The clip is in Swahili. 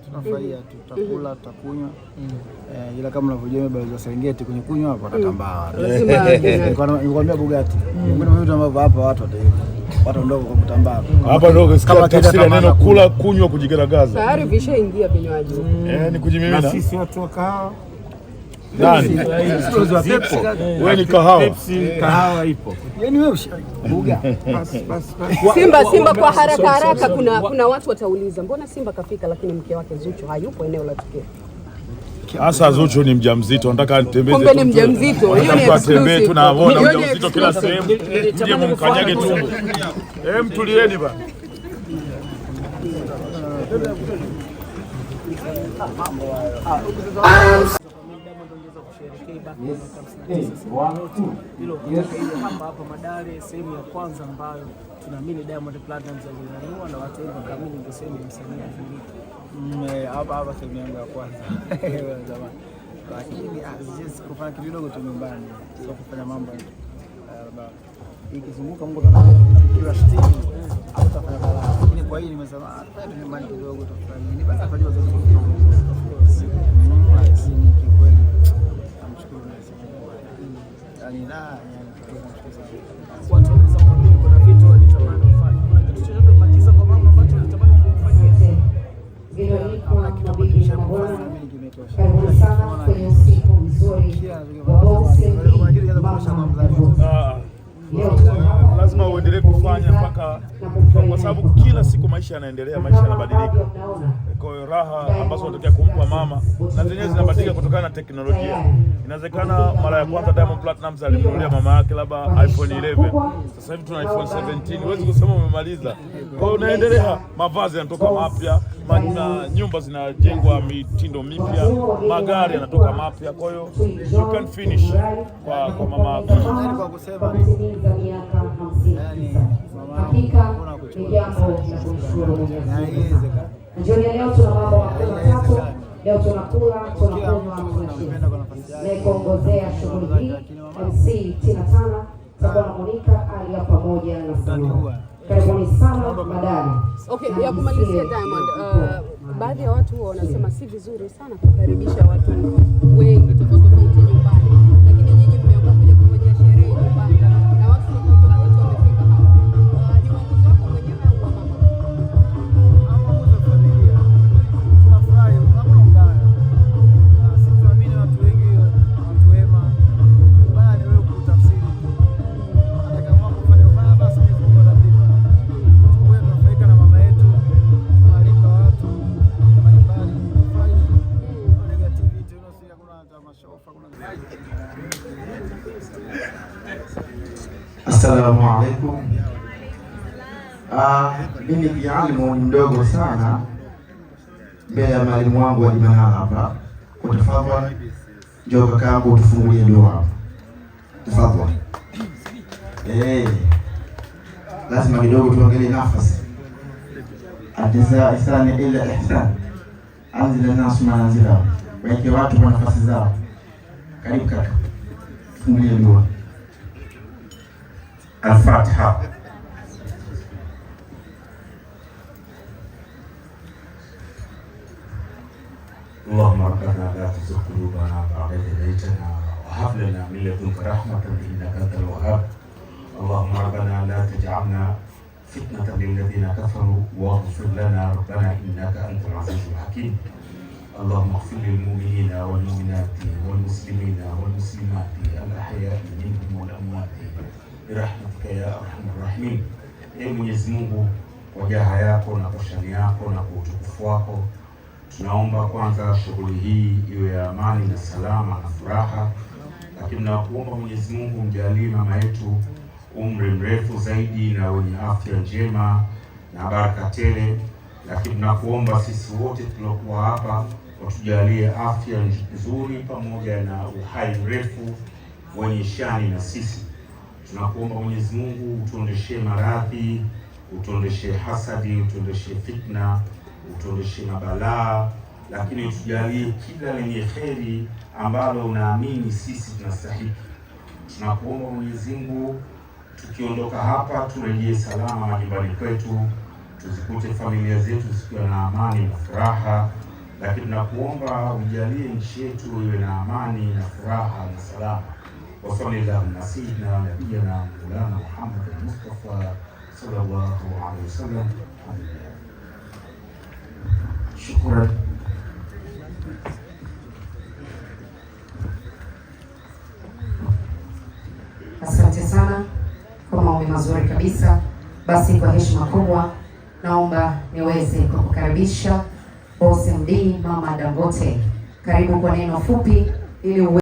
tunafurahia tu, tutakula, tutakunywa. Ila kama unavyojua bado za Serengeti kwenye kunywa hapo atatambaa. Lazima nikwambia Bugatti. Mbona vitu ambavyo hapa watu ndogo kwa kutambaa. Hapa ndio kama tafsiri neno kula, kunywa, kujigaragaza. Tayari vishaingia vinywaji. Ni kujimimina. Na sisi watu wa kahawa. Nani? Wewe ni kahawa. Kahawa ipo. Yaani wewe Buga. Simba kwa haraka kuna watu watauliza mbona Simba kafika lakini mke wake Zuchu hayupo eneo la tukio. Asa Zuchu ni mjamzito, nataka nitembeze. Kumbe ni mjamzito. Hiyo ni exclusive. Tunaona mjamzito kila sehemu. Mje mumkanyage tumbo. Mtulieni ba. Hapa Madare sehemu ya kwanza ambayo tunaamini Diamond Platnumz alizaliwa na watu wengi wakaamini ndio sehemu ya msanii Afrika. Hapa sehemu yangu ya kwanza. Zamani. Lakini just kufanya kitu kidogo tu nyumbani. Sio kufanya mambo labda ikizunguka Mungu kila stage au tafanya balaa. Lakini kwa hiyo nimesema twende nyumbani kidogo tufanye. Ni basi kwa hiyo zote kikweli namshukuru Mungu. Watu wanaweza kuamini kuna vitu walitamani kufanya. Kuna kitu chochote kubakiza kwa mambo ambacho walitamani kumfanyia. Karibuni sana kwenye usiku mzuri wa Boxing lazima uendelee kufanya mpaka, kwa sababu kila siku maisha yanaendelea, maisha yanabadilika. Kwa hiyo raha ambazo unataka kumpa mama na zenyewe zinabadilika kutokana na teknolojia. Inawezekana mara ya kwanza Diamond Platnumz alimnunulia mama yake labda iPhone 11. Sasa hivi tuna iPhone 17. Huwezi kusema umemaliza. Kwa hiyo unaendelea, mavazi yanatoka mapya, nyumba zinajengwa mitindo mipya, magari yanatoka mapya. Kwa hiyo you can finish kwa mama yako. Kwa kusema hakika ni jambo la kumshukuru Mwenyezi Mungu. Jioni leo tuna mambo matatu. Leo tunakula, tunakunywa, tunacheza. Na kuongozea shughuli hii MC Tina Tana, Tabona Monica, Alia pamoja na Salma. Karibuni sana Madare. Okay, ya kumalizia Diamond, baadhi ya watu wanasema si vizuri sana kukaribisha watu wengi tofauti nyumbani. Lakini nyinyi mmeamua kuja kufanya sherehe nyumbani na watu tofauti wamefika hapa. Ni uamuzi wako mwenyewe au wa mama? Uamuzi wa familia. Tunafurahi, hakuna ubaya. Sisi tunaamini watu wengi, watu wema. Ubaya ni wewe kutafsiri. Hata kama kufanya ubaya basi ni kwa dhambi. Wewe unafaika na mama yetu, tunaalika watu mbalimbali. Negativity, unasikia kuna mashofa, kuna Assalamu alaikum. Mimi ni alimu mdogo sana mbele ya mwalimu wangu wa Jimana hapa. Tafadhali njoo kakaangu utufungulie dua hapa. Tafadhali. Lazima kidogo tuangalie nafasi. Atiza ihsani ila ihsan. Anzila nasu manazila. Weke watu kwa nafasi zao. Karibu kaka. Tufungulie dua. Al-Fatiha. Allahumma rabbana la tuzigh qulubana ba'da idh hadaytana wa hab lana min ladunka rahmatan innaka antal wahhab. Allahumma rabbana la taj'alna fitnatan lil ladina kafaru waghfir lana rabbana innaka antal azizul hakim. Allahumma ighfir lil mu'minina wal mu'minati wal muslimina wal muslimati al ahya'i minhum wal amwati birahmatika ya arhamar rahimin. Mwenyezi Mungu, kwa jaha yako na kwa shani yako na kwa utukufu wako, tunaomba kwanza shughuli hii iwe ya amani na salama na furaha, lakini nakuomba Mwenyezi Mungu mjalie mama yetu umri mrefu zaidi na wenye afya njema na baraka tele, lakini nakuomba sisi wote tuliokuwa hapa utujalie afya nzuri pamoja na uhai mrefu wenye shani na sisi. Tunakuomba Mwenyezi Mungu utuondeshe maradhi, utuondeshe hasadi, utuondeshe fitna, utuondeshe mabalaa, lakini utujalie kila lenye kheri ambalo unaamini sisi tunastahili. Tunakuomba Mwenyezi Mungu tukiondoka hapa turejee salama majumbani kwetu, tuzikute familia zetu zikiwa na amani na furaha, lakini tunakuomba ujalie nchi yetu iwe na amani na furaha na salama. Wa sallallahu ala sayyidina wa nabiyina Maulana Muhammad al-Mustafa sallallahu alaihi wasallam. Shukran. Asante sana kwa maombi mazuri kabisa. Basi kwa heshima kubwa naomba niweze kukukaribisha Boss MD Mama Dangote. Karibu kwa neno fupi ili